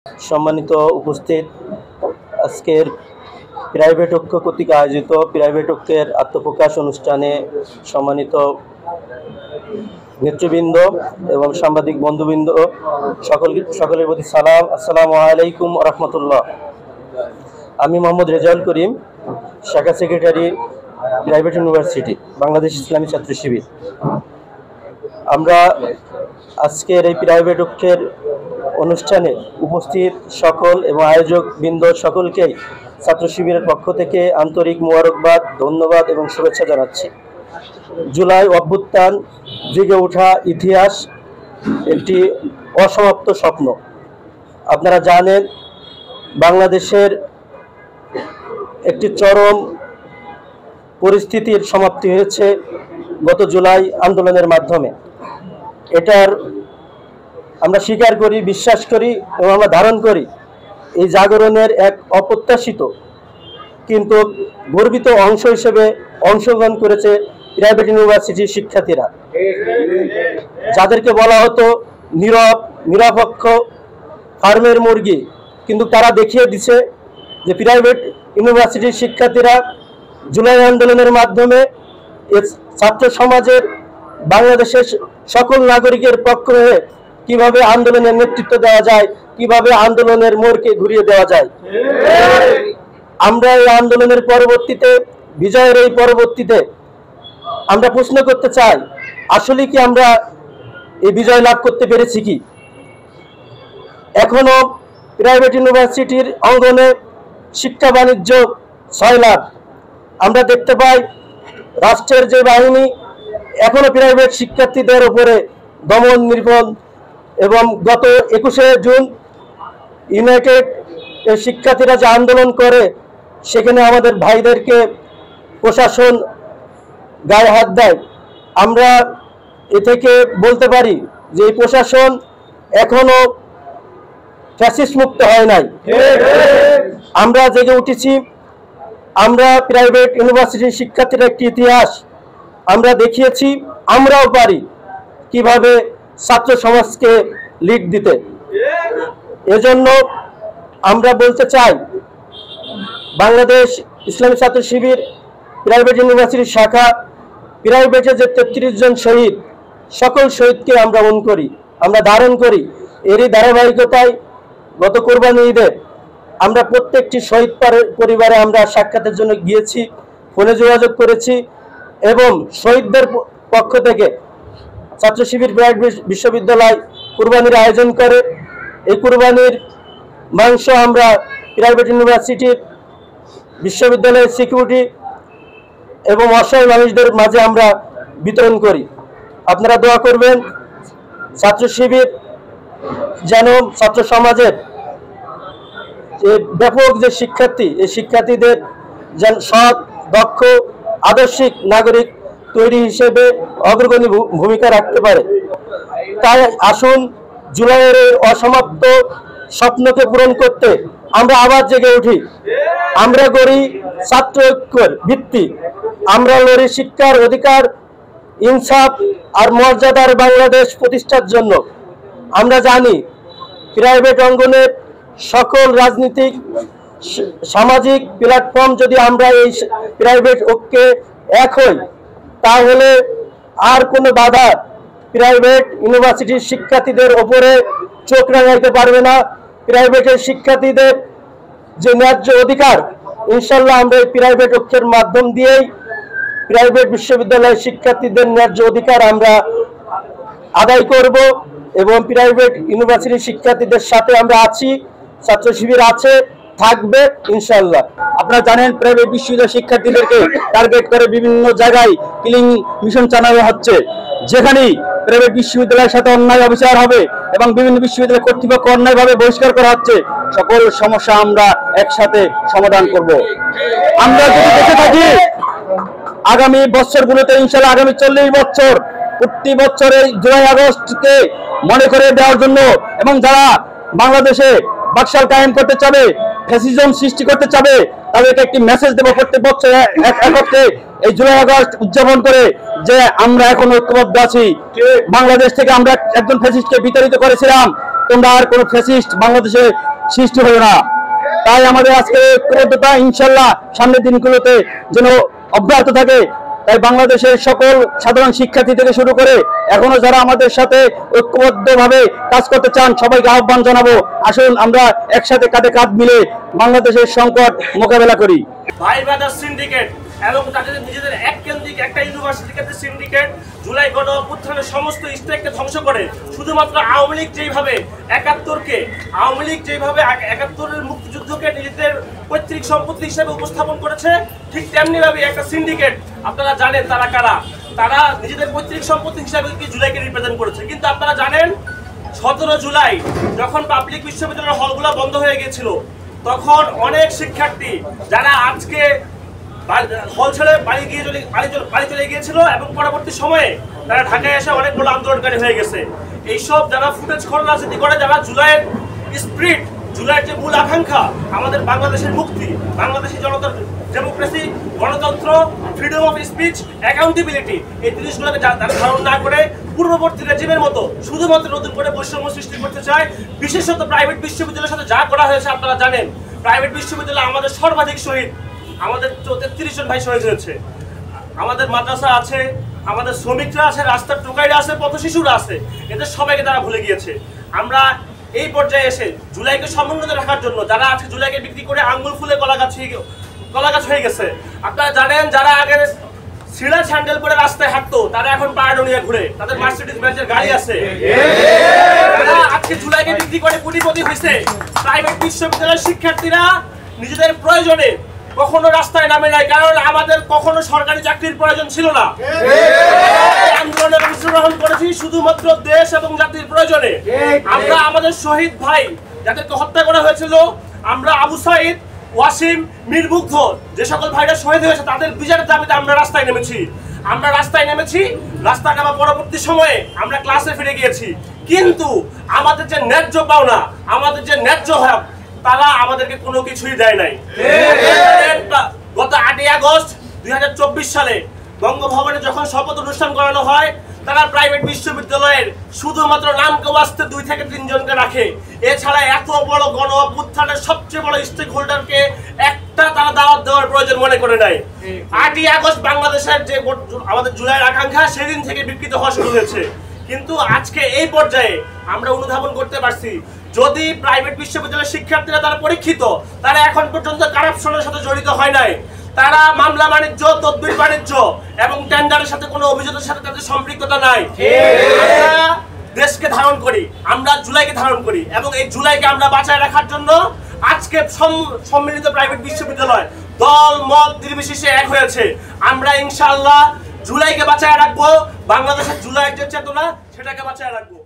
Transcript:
সম্মানিত উপস্থিত, আজকের প্রাইভেট ঐক্য কর্তৃক আয়োজিত প্রাইভেট ঐক্যের আত্মপ্রকাশ অনুষ্ঠানে সম্মানিত নেতৃবৃন্দ এবং সাংবাদিক বন্ধুবৃন্দ সকলের প্রতি সালাম। আসসালামু আলাইকুম রহমতুল্লাহ। আমি মোহাম্মদ রেজাউল করিম, শাখা সেক্রেটারি, প্রাইভেট ইউনিভার্সিটি, বাংলাদেশ ইসলামী ছাত্র শিবির। আমরা আজকের এই প্রাইভেট ঐক্যের অনুষ্ঠানে উপস্থিত সকল এবং আয়োজক বৃন্দ সকলকেই ছাত্র শিবিরের পক্ষ থেকে আন্তরিক মোবারকবাদ, ধন্যবাদ এবং শুভেচ্ছা জানাচ্ছি। জুলাই অভ্যুত্থান, জেগে ওঠা ইতিহাস একটি অসমাপ্ত স্বপ্ন। আপনারা জানেন, বাংলাদেশের একটি চরম পরিস্থিতির সমাপ্তি হয়েছে গত জুলাই আন্দোলনের মাধ্যমে। এটার আমরা স্বীকার করি, বিশ্বাস করি এবং আমরা ধারণ করি এই জাগরণের এক অপ্রত্যাশিত কিন্তু গর্বিত অংশ হিসেবে অংশগ্রহণ করেছে প্রাইভেট ইউনিভার্সিটির শিক্ষার্থীরা, যাদেরকে বলা হতো নীরব, নিরপেক্ষ, ফার্মের মুরগি। কিন্তু তারা দেখিয়ে দিছে যে প্রাইভেট ইউনিভার্সিটির শিক্ষার্থীরা জুলাই আন্দোলনের মাধ্যমে ছাত্র সমাজের, বাংলাদেশের সকল নাগরিকের পক্ষ হয়ে কিভাবে আন্দোলনের নেতৃত্ব দেওয়া যায়, কিভাবে আন্দোলনের মোড়কে ঘুরিয়ে দেওয়া যায়। আমরা এই আন্দোলনের পরবর্তীতে, বিজয়ের এই পরবর্তীতে আমরা প্রশ্ন করতে চাই, আসলে কি আমরা এই বিজয় লাভ করতে পেরেছি কি? এখনো প্রাইভেট ইউনিভার্সিটির অঙ্গনে শিক্ষা বাণিজ্য 6 লাখ। আমরা দেখতে পাই রাষ্ট্রের যে বাহিনী এখনো প্রাইভেট শিক্ষার্থীদের উপরে দমন নির্যাতন, এবং গত 21শে জুন ইউনাইটেড শিক্ষার্থীরা যে আন্দোলন করে, সেখানে আমাদের ভাইদেরকে প্রশাসন গায়ে হাত দেয়। আমরা এ থেকে বলতে পারি যে এই প্রশাসন এখনো ফ্যাসিস্ট মুক্ত হয় নাই। আমরা জেগে উঠেছি। আমরা প্রাইভেট ইউনিভার্সিটির শিক্ষার্থীর একটি ইতিহাস আমরা দেখিয়েছি, আমরাও পারি কিভাবে ছাত্র সমাজকে লিড দিতে। এজন্য আমরা বলতে চাই, বাংলাদেশ ইসলামী ছাত্র শিবির প্রাইভেট ইউনিভার্সিটির শাখা, প্রাইভেটে যে 33 জন শহীদ, সকল শহীদকে আমরা মনে করি, আমরা ধারণ করি। এরই ধারাবাহিকতায় গত কোরবানি ঈদে আমরা প্রত্যেকটি শহীদ পরিবারে আমরা সাক্ষাতের জন্য গিয়েছি, ফোনে যোগাযোগ করেছি, এবং শহীদদের পক্ষ থেকে ছাত্র শিবির প্রাইভেট বিশ্ববিদ্যালয় কুরবানির আয়োজন করে। এই কুরবানির মাংস আমরা প্রাইভেট ইউনিভার্সিটির বিশ্ববিদ্যালয়ের সিকিউরিটি এবং অসহায় মানুষদের মাঝে আমরা বিতরণ করি। আপনারা দোয়া করবেন ছাত্র শিবির যেন ছাত্র সমাজের ব্যাপক যে শিক্ষার্থী, এই শিক্ষার্থীদের যেন সৎ, দক্ষ, আদর্শিক নাগরিক তৈরি হিসেবে অগ্রগণী ভূমিকা রাখতে পারে। তাই আসুন, জুলাইয়ের অসমাপ্ত স্বপ্নকে পূরণ করতে আমরা আবার জেগে উঠি। আমরা গড়ি ছাত্র ঐক্যের ভিত্তি, আমরা লড়ি শিক্ষার অধিকার, ইনসাফ আর মর্যাদার বাংলাদেশ প্রতিষ্ঠার জন্য। আমরা জানি প্রাইভেট অঙ্গনের সকল রাজনৈতিক, সামাজিক প্ল্যাটফর্ম যদি আমরা এই প্রাইভেট ঐক্যে এক হই, তাহলে আর কোনো বাধা প্রাইভেট ইউনিভার্সিটির শিক্ষার্থীদের ওপরে চোখ রাঙাইতে পারবে না। প্রাইভেটের শিক্ষার্থীদের যে ন্যায্য অধিকার, ইনশাল্লাহ আমরা এই প্রাইভেট ঐক্যের মাধ্যম দিয়েই প্রাইভেট বিশ্ববিদ্যালয়ের শিক্ষার্থীদের ন্যায্য অধিকার আমরা আদায় করব, এবং প্রাইভেট ইউনিভার্সিটির শিক্ষার্থীদের সাথে আমরা আছি, ছাত্র শিবির আছে, থাকবে ইনশাল্লাহ। আপনারা জানেন, প্রাইভেট বিশ্ববিদ্যালয়ের শিক্ষার্থীদেরকে টার্গেট করে বিভিন্ন জায়গায় কিলিং মিশন চালানো হচ্ছে। যেখানেই প্রাইভেট বিশ্ববিদ্যালয়ের সাথে অন্যায় অবিচার হবে এবং বিভিন্ন বিশ্ববিদ্যালয় কর্তৃপক্ষ অন্যায়ভাবে বহিষ্কার করা হচ্ছে, সকল সমস্যা আমরা একসাথে সমাধান করব। আমরা যদি দেখে থাকি আগামী বছরগুলোতে, ইনশাআল্লাহ আগামী 40 বছর, প্রতি বছরের জুলাই আগস্টকে মনে করে দেওয়ার জন্য, এবং যারা বাংলাদেশে বাকশাল কায়েম করতে চাবে, ফ্যাসিজম সৃষ্টি করতে চাবে, তাদেরকে একটি মেসেজ দেব প্রত্যেক বছর একত্রে এই জুলাই আগস্ট উদযাপন করে, যে আমরা এখন ঐক্যবদ্ধ আছি। বাংলাদেশ থেকে আমরা একজন ফ্যাসিস্টকে বিতাড়িত করেছিলাম, তোমরা আর কোনো ফ্যাসিস্ট বাংলাদেশে সৃষ্টি হবে না। তাই আমাদের আজকে ঐক্যবদ্ধতা ইনশাল্লাহ সামনের দিনগুলোতে যেন অব্যাহত থাকে। তাই বাংলাদেশের সকল সাধারণ শিক্ষার্থী থেকে শুরু করে এখনো যারা আমাদের সাথে ঐক্যবদ্ধভাবে কাজ করতে চান সবাইকে আহ্বান জানাবো, আসুন আমরা একসাথে কাঁধে কাঁধ মিলে বাংলাদেশের সংকট মোকাবেলা করি। ভাই ব্রাদার সিন্ডিকেট এবং তাদের নিজেদের এক কেন্দ্রিক একটা ইউনিভার্সিটি কেন্দ্রিক সিন্ডিকেট জুলাই গণ অভ্যুত্থানের সমস্ত স্টেককে ধ্বংস করে শুধুমাত্র আওয়ামী লীগ যেভাবে একাত্তরের মুক্তিযুদ্ধকে নিজেদের পৈতৃক সম্পত্তি হিসেবে উপস্থাপন করেছে, ঠিক তেমনি ভাবে একটা সিন্ডিকেট, আপনারা জানেন তারা কারা, তারা নিজেদের পৈতৃক সম্পত্তি হিসেবে জুলাইকে রিপ্রেজেন্ট করেছে। কিন্তু আপনারা জানেন 17 জুলাই যখন পাবলিক বিশ্ববিদ্যালয়ের হলগুলো বন্ধ হয়ে গিয়েছিল, তখন অনেক শিক্ষার্থী যারা আজকে হল ছেড়ে বাড়ি চলে গিয়েছিল এবং পরবর্তী সময়ে তারা ঢাকায় এসে অনেক বড় আন্দোলনকারী হয়ে গেছে। এইসব যারা ফুটেজ খোর রাজনীতি করে, যারা জুলাইয়ের স্পিরিট, জুলাইয়ের যে মূল আকাঙ্ক্ষা আমাদের বাংলাদেশের মুক্তি, বাংলাদেশি জনতার ডেমোক্রেসি, গণতন্ত্র, ফ্রিডম অফ স্পিচ, অ্যাকাউন্টেবিলিটি, এই জিনিসগুলোকে তারা ধারণ না করে পূর্ববর্তী রেজিমের মতো শুধুমাত্র নতুন করে বৈষম্য সৃষ্টি করতে চায়। বিশেষত প্রাইভেট বিশ্ববিদ্যালয়ের সাথে যা করা হয়েছে আপনারা জানেন। প্রাইভেট বিশ্ববিদ্যালয়ে আমাদের সর্বাধিক শহীদ, আমাদের 33 জন ভাই শহীদ হয়েছে। আমাদের মাদ্রাসা আছে, আমাদের শ্রমিকরা আছে, রাস্তার টোকাইরা আছে, পথ শিশুরা আছে, এদের সবাইকে তারা ভুলে গিয়েছে। আমরা এই পর্যায়ে এসে জুলাইকে সমুন্নত রাখার জন্য যারা আজকে জুলাইকে বিক্রি করে আঙ্গুল ফুলে কলা গাছ হয়ে গেছে, আপনারা জানেন যারা আগে সিলা স্যান্ডেল পরে রাস্তায় হাঁটতো তারা এখন পাহাড় নিয়ে ঘুরে, তাদের মার্সিডিজ বেঞ্চের গাড়ি আছে। যারা আজকে জুলাইকে বিক্রি করে কোটিপতি হয়েছে, প্রাইভেট বিশ্ববিদ্যালয়ের শিক্ষার্থীরা নিজেদের প্রয়োজনে কখনো রাস্তায় নামে নাই, কারণ আমাদের কখনো সরকারি চাকরির প্রয়োজন ছিল না। আন্দোলনে অংশগ্রহণ করেছি শুধুমাত্র দেশ এবং জাতির প্রয়োজনে। আমরা আমাদের শহীদ ভাই যাদেরকে হত্যা করা হয়েছিল, আমরা আবু সাইদ, ওয়াসিম, মিরমুগ্ধ, যে সকল ভাইরা শহীদ হয়েছে তাদের বিচারের দাবিতে আমরা রাস্তায় নেমেছি। রাস্তায় নামা পরবর্তী সময়ে আমরা ক্লাসে ফিরে গিয়েছি। কিন্তু আমাদের যে ন্যায্য পাওনা, আমাদের যে ন্যায্য হক, তারা আমাদেরকে কোনো কিছুই দেয় নাই। গত 8ই আগস্ট 2024 সালে বঙ্গভবনে যখন শপথ অনুষ্ঠান করানো হয়, তারা প্রাইভেট বিশ্ববিদ্যালয়ের শুধুমাত্র নামকে ওয়াস্তে 2 থেকে 3 জনকে রাখে। এছাড়া এত বড় গণ অভ্যুত্থানের সবচেয়ে বড় স্টেক হোল্ডারকে একটা তারা দাওয়াত দেওয়ার প্রয়োজন মনে করে নাই। 8ই আগস্ট বাংলাদেশের যে আমাদের জুলাইয়ের আকাঙ্ক্ষা, সেদিন থেকে বিকৃত হওয়া শুরু হয়েছে। কিন্তু আজকে এই পর্যায়ে আমরা অনুধাবন করতে পারছি, যদি প্রাইভেট বিশ্ববিদ্যালয়ের শিক্ষার্থীরা তারা পরীক্ষিত, তারা এখন পর্যন্ত কারাপশনের সাথে জড়িত হয় নাই, তারা মামলা বাণিজ্য, তদবির বাণিজ্য এবং টেন্ডারের সাথে কোনো অভিযোগের সাথে তাদের সম্পৃক্ততা নাই। আমরা দেশকে ধারণ করি, আমরা জুলাইকে ধারণ করি এবং এই জুলাইকে আমরা বাঁচায় রাখার জন্য আজকে সম্মিলিত প্রাইভেট বিশ্ববিদ্যালয় দল মত নির্বিশেষে এক হয়েছে। আমরা ইনশাআল্লাহ জুলাইকে বাঁচায় রাখবো, বাংলাদেশের জুলাইয়ের যে চেতনা সেটাকে বাঁচায় রাখবো।